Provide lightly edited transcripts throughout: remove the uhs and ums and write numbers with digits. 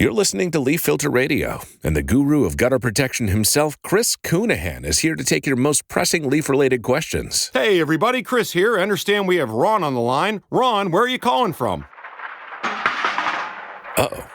You're listening to Leaf Filter Radio, and the guru of gutter protection himself, Chris Coonahan, is here to take your most pressing leaf-related questions. Hey, everybody, Chris here. I understand we have Ron on the line. Ron, where are you calling from? Uh-oh.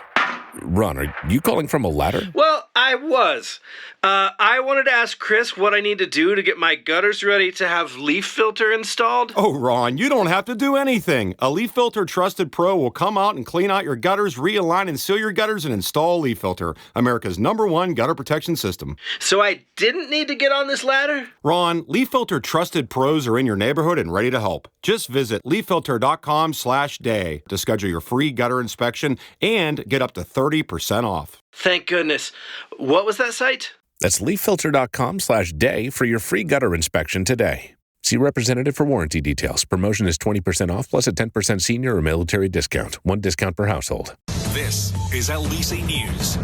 Ron, are you calling from a ladder? Well, I was. I wanted to ask Chris what I need to do to get my gutters ready to have Leaf Filter installed. Oh, Ron, you don't have to do anything. A Leaf Filter Trusted Pro will come out and clean out your gutters, realign and seal your gutters, and install Leaf Filter, America's #1 gutter protection system. So I didn't need to get on this ladder? Ron, Leaf Filter Trusted Pros are in your neighborhood and ready to help. Just visit leaffilter.com/day to schedule your free gutter inspection and get up to 30% off. Thank goodness. What was that site? That's leaffilter.com/day for your free gutter inspection today. See representative for warranty details. Promotion is 20% off plus a 10% senior or military discount. One discount per household. This is LBC News.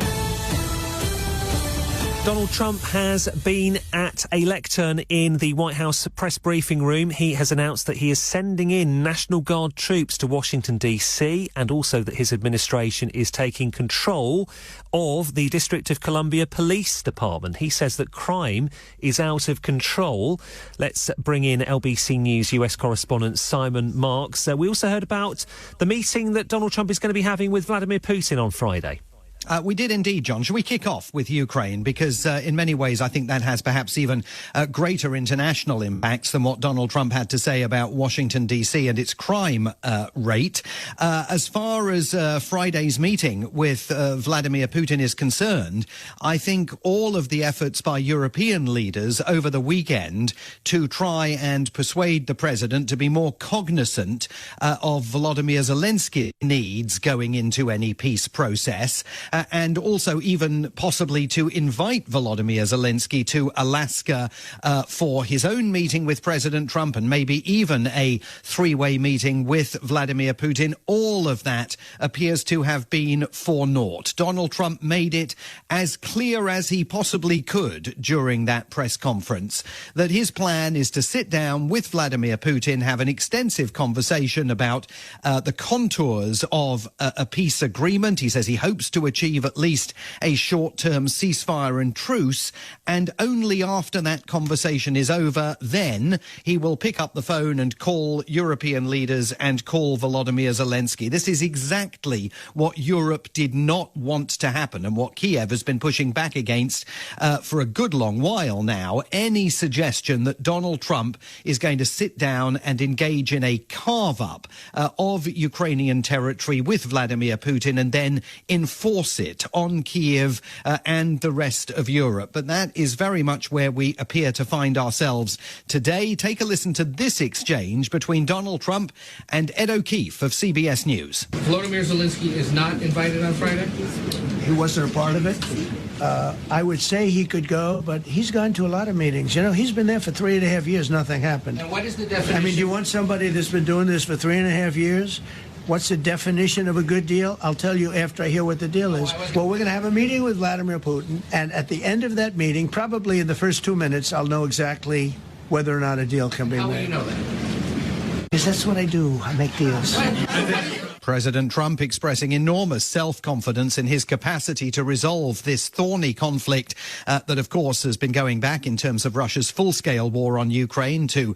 Donald Trump has been at a lectern in the White House press briefing room. He has announced that he is sending in National Guard troops to Washington, D.C., and also that his administration is taking control of the District of Columbia Police Department. He says that crime is out of control. Let's bring in LBC News US correspondent Simon Marks. We also heard about the meeting that Donald Trump is going to be having with Vladimir Putin on Friday. We did indeed, John. Shall we kick off with Ukraine? Because in many ways, I think that has perhaps even greater international impacts than what Donald Trump had to say about Washington, D.C. and its crime rate. As far as Friday's meeting with Vladimir Putin is concerned, I think all of the efforts by European leaders over the weekend to try and persuade the president to be more cognizant of Volodymyr Zelensky's needs going into any peace process, and also even possibly to invite Volodymyr Zelensky to Alaska for his own meeting with President Trump and maybe even a three-way meeting with Vladimir Putin. All of that appears to have been for naught. Donald Trump made it as clear as he possibly could during that press conference that his plan is to sit down with Vladimir Putin, have an extensive conversation about the contours of a peace agreement. He says he hopes to achieve at least a short-term ceasefire and truce, and only after that conversation is over, then he will pick up the phone and call European leaders and call Volodymyr Zelensky. This is exactly what Europe did not want to happen and what Kiev has been pushing back against for a good long while now. Any suggestion that Donald Trump is going to sit down and engage in a carve-up of Ukrainian territory with Vladimir Putin and then enforce it on Kiev and the rest of Europe. But that is very much where we appear to find ourselves today. Take a listen to this exchange between Donald Trump and Ed O'Keefe of CBS News. Volodymyr Zelensky is not invited on Friday? He wasn't a part of it. I would say he could go, but he's gone to a lot of meetings. You know, he's been there for 3.5 years, nothing happened. And what is the definition? I mean, do you want somebody that's been doing this for 3.5 years? What's the definition of a good deal? I'll tell you after I hear what the deal is. Well, we're going to have a meeting with Vladimir Putin, and at the end of that meeting, probably in the first 2 minutes, I'll know exactly whether or not a deal can be made. How will you know that? Because that's what I do. I make deals. President Trump expressing enormous self-confidence in his capacity to resolve this thorny conflict that, of course, has been going back in terms of Russia's full-scale war on Ukraine to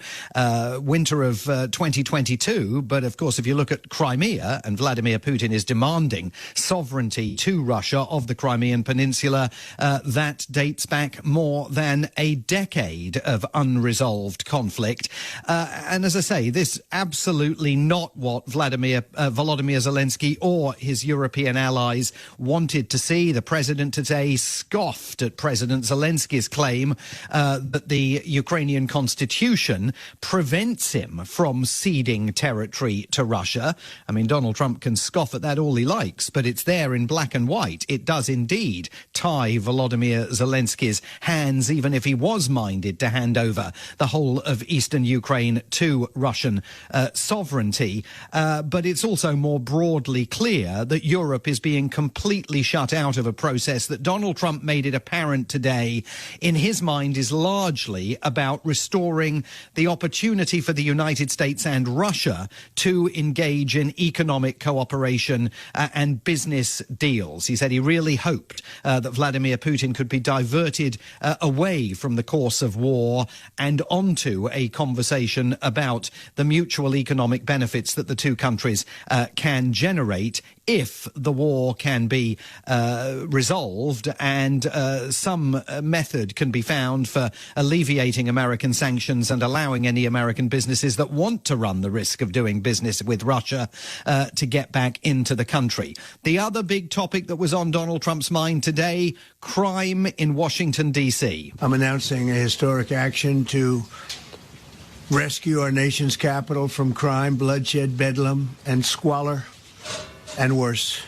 winter of 2022. But, of course, if you look at Crimea, and Vladimir Putin is demanding sovereignty to Russia of the Crimean Peninsula, that dates back more than a decade of unresolved conflict. And as I say, this absolutely not what Volodymyr Zelensky or his European allies wanted to see. The president today scoffed at President Zelensky's claim that the Ukrainian constitution prevents him from ceding territory to Russia. I mean, Donald Trump can scoff at that all he likes, but it's there in black and white. It does indeed tie Volodymyr Zelensky's hands, even if he was minded to hand over the whole of eastern Ukraine to Russian sovereignty. But it's also more more broadly clear that Europe is being completely shut out of a process that Donald Trump made it apparent today, in his mind, is largely about restoring the opportunity for the United States and Russia to engage in economic cooperation and business deals. He said he really hoped that Vladimir Putin could be diverted away from the course of war and onto a conversation about the mutual economic benefits that the two countries can generate if the war can be resolved and some method can be found for alleviating American sanctions and allowing any American businesses that want to run the risk of doing business with Russia to get back into the country. The other big topic that was on Donald Trump's mind today, crime in Washington, D.C. I'm announcing a historic action to rescue our nation's capital from crime, bloodshed, bedlam, and squalor, and worse.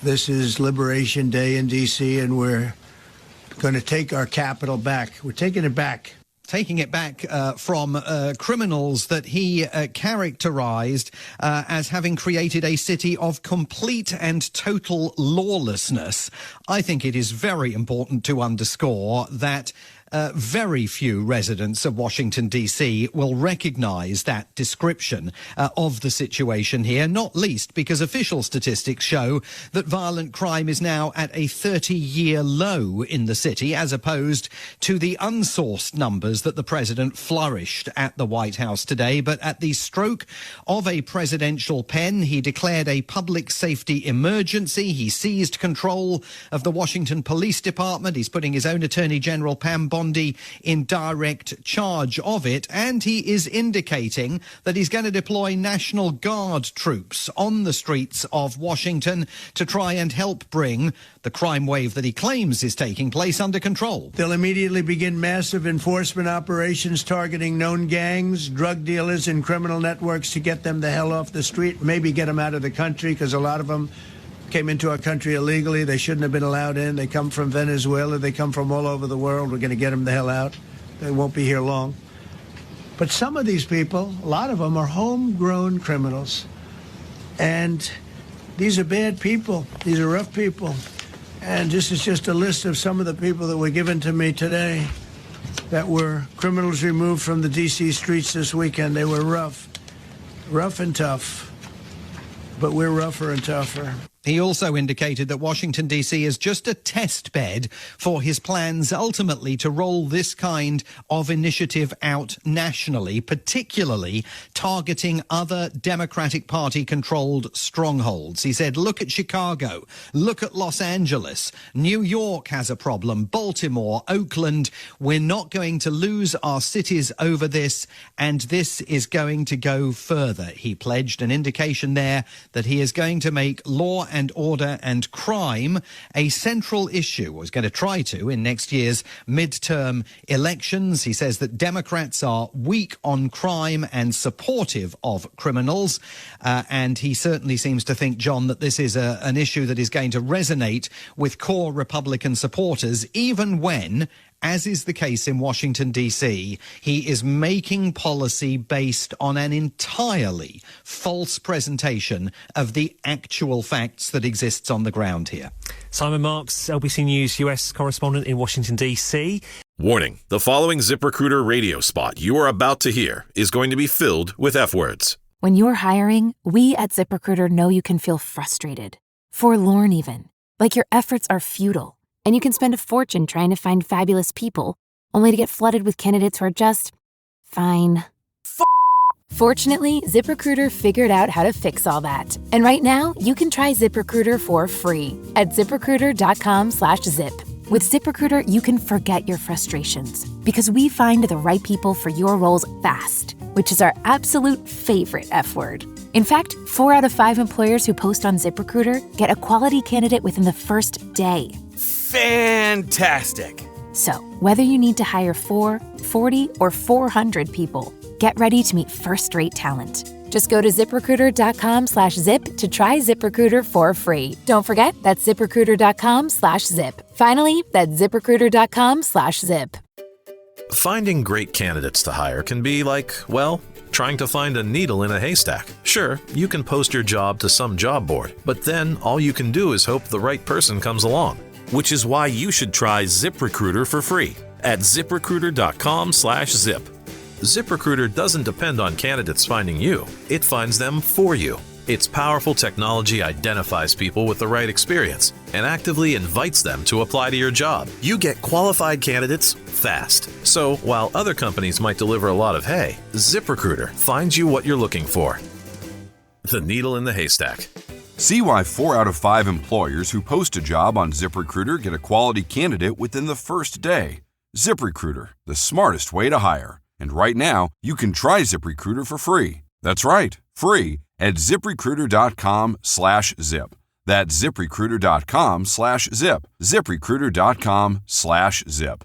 This is Liberation Day in D.C., and we're going to take our capital back. We're taking it back. Taking it back from criminals that he characterized as having created a city of complete and total lawlessness. I think it is very important to underscore that very few residents of Washington, D.C. will recognize that description of the situation here, not least because official statistics show that violent crime is now at a 30-year low in the city, as opposed to the unsourced numbers that the president flourished at the White House today. But at the stroke of a presidential pen, he declared a public safety emergency. He seized control of the Washington Police Department. He's putting his own Attorney General, Pam Bondi, in direct charge of it, and he is indicating that he's going to deploy National Guard troops on the streets of Washington to try and help bring the crime wave that he claims is taking place under control. They'll immediately begin massive enforcement operations targeting known gangs, drug dealers, and criminal networks to get them the hell off the street, maybe get them out of the country, because a lot of them came into our country illegally. They shouldn't have been allowed in. They come from Venezuela. They come from all over the world. We're going to get them the hell out. They won't be here long. But some of these people, a lot of them, are homegrown criminals. And these are bad people. These are rough people. And this is just a list of some of the people that were given to me today that were criminals removed from the D.C. streets this weekend. They were rough and tough. But we're rougher and tougher. He also indicated that Washington, D.C. is just a test bed for his plans ultimately to roll this kind of initiative out nationally, particularly targeting other Democratic Party-controlled strongholds. He said, look at Chicago, look at Los Angeles, New York has a problem, Baltimore, Oakland. We're not going to lose our cities over this, and this is going to go further. He pledged an indication there that he is going to make law and order and crime a central issue, or is going to try to, in next year's midterm elections. He says that Democrats are weak on crime and supportive of criminals. And he certainly seems to think, John, that this is an issue that is going to resonate with core Republican supporters, even when, as is the case in Washington, D.C., he is making policy based on an entirely false presentation of the actual facts that exists on the ground here. Simon Marks, LBC News US correspondent in Washington, D.C. Warning, the following ZipRecruiter radio spot you are about to hear is going to be filled with F-words. When you're hiring, we at ZipRecruiter know you can feel frustrated, forlorn even, like your efforts are futile. And you can spend a fortune trying to find fabulous people, only to get flooded with candidates who are just fine. Fortunately, ZipRecruiter figured out how to fix all that. And right now, you can try ZipRecruiter for free at ZipRecruiter.com/zip. With ZipRecruiter, you can forget your frustrations because we find the right people for your roles fast, which is our absolute favorite F word. In fact, 4 out of 5 employers who post on ZipRecruiter get a quality candidate within the first day. Fantastic. So, whether you need to hire 4, 40, or 400 people, get ready to meet first-rate talent. Just go to ZipRecruiter.com/zip to try ZipRecruiter for free. Don't forget, that's ZipRecruiter.com/zip. Finally, that's ZipRecruiter.com/zip. Finding great candidates to hire can be like, well, trying to find a needle in a haystack. Sure, you can post your job to some job board, but then all you can do is hope the right person comes along. Which is why you should try ZipRecruiter for free at ZipRecruiter.com/zip. ZipRecruiter doesn't depend on candidates finding you. It finds them for you. Its powerful technology identifies people with the right experience and actively invites them to apply to your job. You get qualified candidates fast. So while other companies might deliver a lot of hay, ZipRecruiter finds you what you're looking for. The needle in the haystack. See why 4 out of 5 employers who post a job on ZipRecruiter get a quality candidate within the first day. ZipRecruiter, the smartest way to hire. And right now, you can try ZipRecruiter for free. That's right, free at ZipRecruiter.com/zip. That's ZipRecruiter.com/zip. ZipRecruiter.com/zip.